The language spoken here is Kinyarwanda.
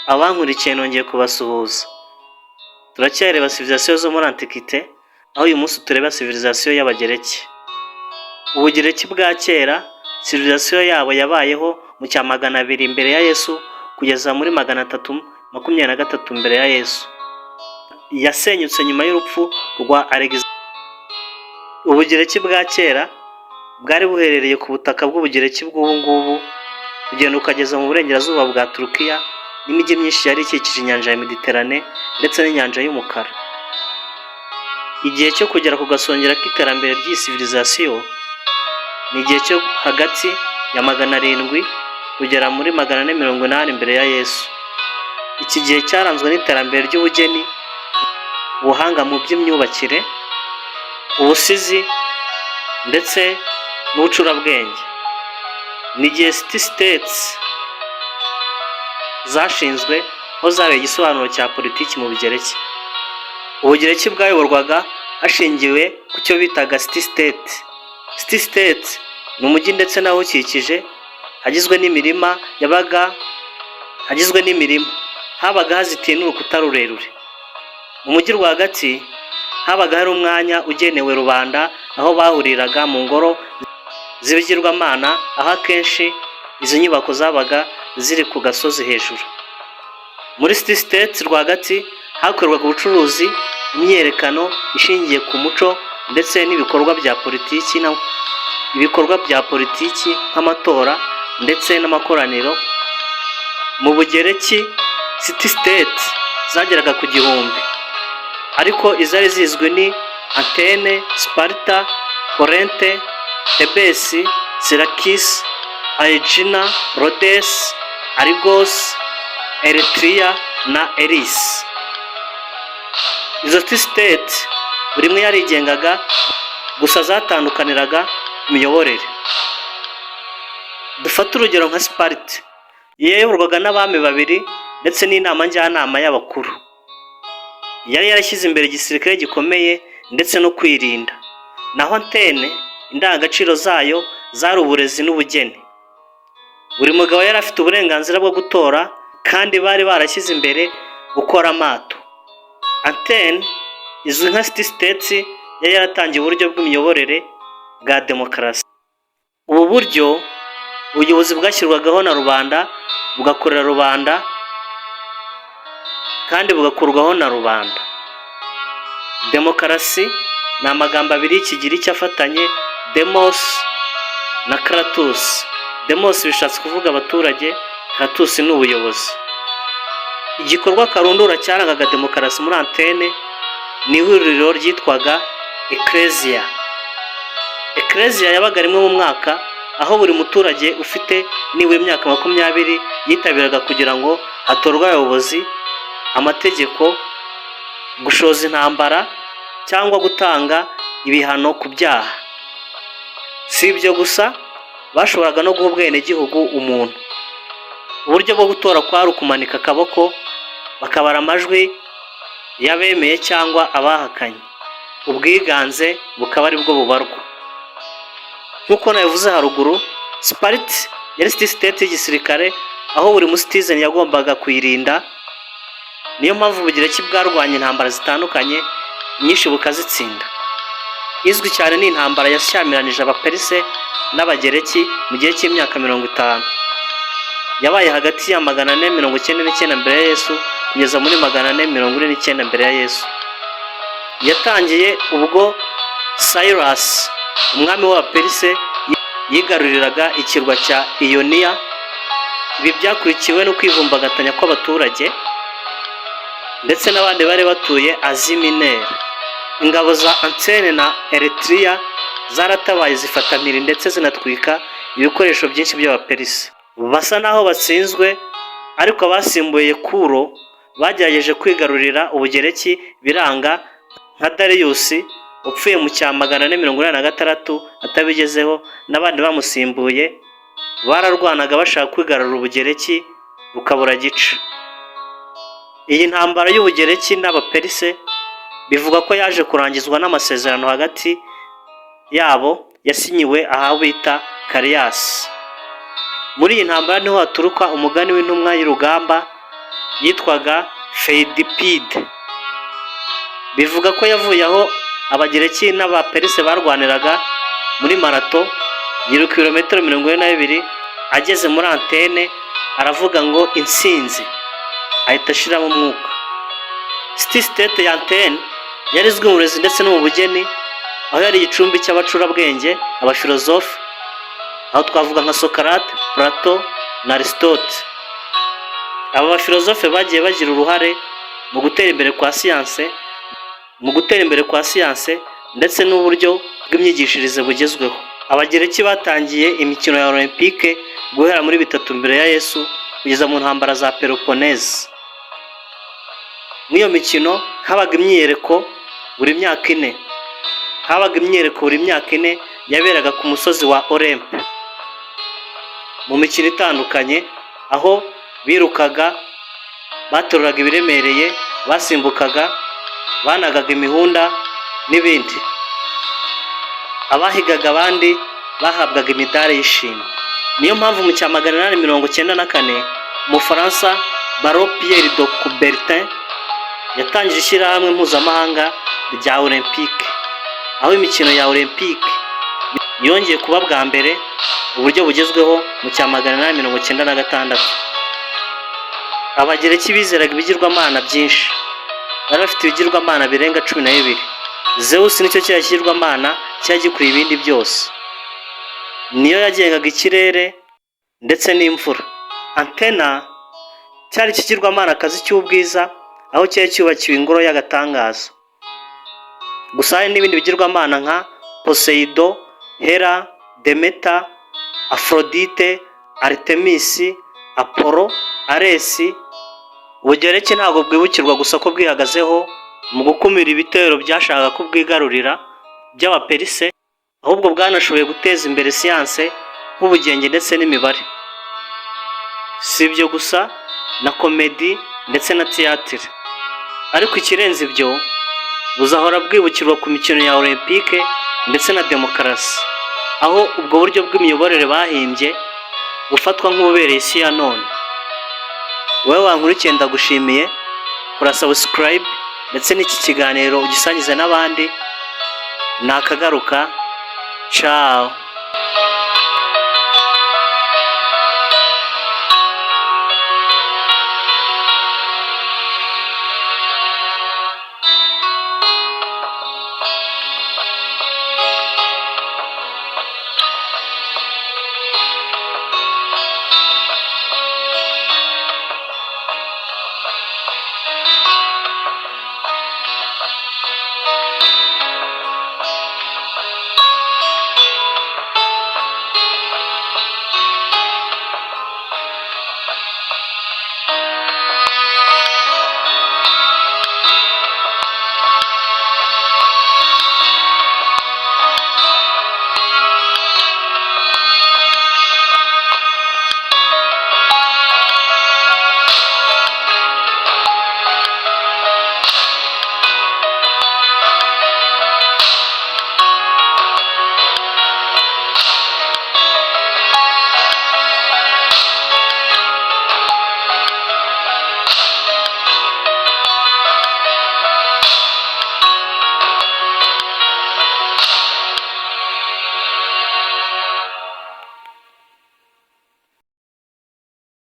Abankurikiye nongeye kubasuhuza. Turacyareba civilisation zo muri antiquité, aho uyu munsi tureba civilisation y'abagereki. Ubugiriki bwa kera, civilisation yabo yabayeho mu cya 200 mbere ya Yesu kugeza muri 323 mbere ya Yesu. Yasenyutse nyuma y'urupfu rwa Alexander. Ubugiriki bwa kera bwari buherereye ku butaka bw'Ubugiriki bw'ubu ngubu, kugenda ukageza mu burengerazuba bwa Turukiya n'imijyi myinshi yari ikikije inyanja ya Mediterane ndetse n'inyanja y'umukara. Igihe cyo kugera ku gasongero k'iterambere ry'iyi civilisation ni igihe cyo hagati ya 700 kugera muri 480 mbere ya Yesu. Iki gihe cyaranzwe n'iterambere ry'ubugeni, ubuhanga mu by'imyubakire, ubusizi ndetse n'ubucurabwenge. Ni igihe city states zashinzwe aho zabaye igisobanuro cya politiki mu Bugereki. Ubugereki bwayoborwaga hashingiwe ku cyo bitaga city state. City state ni umujyi ndetse naho ukikije hagizwe n'imirima habaga hazitiye n'urukuta rurerure. Mu mujyi rwagati habaga hari umwanya ugenewe rubanda aho bahuriraga mu ngoro z'ibigirwamana, aho akenshi izi nyubako zabaga ziri ku gasozi hejuru. Muri city states rwagati hakorwaga ubucuruzi, imyerekano ishingiye ku muco ndetse n'ibikorwa bya politiki nk'amatora ndetse n'amakoraniro. Mu Bugereki city state zageraga ku 1000, ariko izari zizwi ni Athene, Sparta, Corinthe, Thebes, Syracuse, Aegina, Rhodes, Argos, Eretria na Eris. Izo city state buri imwe yarigengaga, gusa zatandukaniraga imiyoborere. Dufata urugero nka Sparta, yayoborwaga n'abami 2 ndetse n'inama njyanama y'abakuru. Yari yarashyize imbere igisirikare gikomeye ndetse no kwirinda. Naho Athene, indangagaciro zayo zari uburezi n'ubugeni. Buri mugabo yari afite uburenganzira bwo gutora, kandi bari barashyize imbere gukora amato. Athene izwi nka city states yari yaratangiye uburyo bw'imiyoborere bwa demokarasi. Ubu buryo ubuyobozi bwashyirwagaho na rubanda, bugakorera rubanda kandi bugakurwaho na rubanda. Demokarasi ni amagambo abiri y'ikigiriki afatanye, demos na kratos. Demos bishatse kuvuga abaturage, kratos ni ubuyobozi. Igikorwa karundura cyarangaga demokarasi muri Athene ni ihuriro ryitwaga ecclesia. Ecclesia yabaga rimwe mu mwaka, aho buri muturage ufite niwe imyaka 20 yitabiraga kugira ngo hatorwe abayobozi, amategeko, gushoza intambara cyangwa gutanga ibihano ku byaha. Si ibyo gusa, bashoboraga no guha ubwenegihugu umuntu. Uburyo bwo gutora kwari ukumanika akaboko bakabara amajwi y'abemeye cyangwa abahakanye. Ubwiganze bukaba ari bwo bubarwa. Nk'uko nabivuze haruguru, Sparta yari city state y'igisirikare, aho buri musitizen yagombaga kuyirinda. Niyo mpamvu Ubugiriki bwarwanya intambara zitandukanye, nyinshi bukazitsinda. Izwi cyane ni intambara yashyamiranyije Perse n'abagereki mu gihe cy'imyaka 50. Yabaye hagati ya 499 mbere ya Yesu kugeza muri 449 mbere ya Yesu. Yatangiye ubwo Cyrus, umwami wa Perse, yigaruriraga ikirwa cya Ionia. Ibi byakurikiwe no kwivumbagatanya kw'abaturage ndetse n'abandi bari batuye Asia Minere. Ingabo za Athene na Eretria zaratabaye zifata mpiri ndetse zinatwika ibikoresho byinshi by'Abaperse. Basa naho batsinzwe, ariko abasimbuye Kuro bagerageje kwigarurira Ubugereki biranga, nka Darius upfuye mu cya 486 atabigezeho, n'abandi bamusimbuye bararwanaga bashaka kwigarurira Ubugereki rukabura gica. Iyi ntambara y'Ubugereki n'Abaperse bivuga ko yaje kurangizwa n'amasezerano hagati yabo yasinyiwe aho bita Carias. Muri iyi ntambara niho haturuka umugani w'intumwa y'urugamba yitwaga Feidipide. Bivuga ko yavuye aho abagereki n'abaperse barwaniraga muri marato yiruka ibirometero 42, ageze muri antene aravuga ngo intsinzi, ahita ashiramo umwuka. State ya antene yari izwi mu burezi ndetse no mu bugeni, aho yari igicumbi cy'abacurabwenge, abafilozofe, aho twavuga nka Socrates, Plato na Aristote. Aba bafilozofe bagiye bagira uruhare mu gutera imbere kwa siyanse ndetse n'uburyo bw'imyigishirize bugezweho. Abagereki batangiye imikino ya Olympique guhera muri 3 mbere ya Yesu kugeza mu ntambara za Peloponnese. Muri iyo mikino habaga imyiyereko buri myaka 4. Yaberaga ku musozi wa Olympe. Mu mikino itandukanye, aho birukaga, bateruraga ibiremereye, basimbukaga, banagaga imihunda n'ibindi. Abahigaga abandi bahabwaga imidari y'ishimwe. Niyo mpamvu mu cya 894 Umufaransa Baron Pierre de Coubertin yatangije ishyirahamwe mpuzamahanga rya Olympique, aho imikino ya Olympique yongeye kuba bwa mbere uburyo bugezweho mu cya 896. Abagereki bizeraga ibigirwamana byinshi, bari bafite ibigirwamana birenga 12. Zeus nicyo cyashyirwamana cyagikuriye ibindi byose, niyo yagengaga ikirere ndetse n'imvura. Antena cyari ikigirwamana kazi cy'ubwiza, aho cyari cyubakiwe ingoro y'agatangaza. Gusa hari n'ibindi bigirwamana nka Poseidon, Hera, Demeter, Aphrodite, Artemis, Apollo, Ares. Ubugereki ntabwo bwibukirwa gusa ko bwihagazeho mu gukumira ibitero byashakaga kubwigarurira by'abaperse, ahubwo bwanashoboye guteza imbere siyanse nk'ubugenge ndetse n'imibare. Si ibyo gusa, na komedi ndetse na théâtre. Ariko ikirenze ibyo, buzahora bwibukirwa ku mikino ya Olympique ndetse na demokarasi, aho ubwo buryo bw'imiyoborere bahimbye bufatwa nk'ububereye isi ya none. Wowe wankurikiye ndagushimiye, kora subscribe ndetse n'iki kiganiro ugisangize n'abandi. Nakagaruka. Ciao.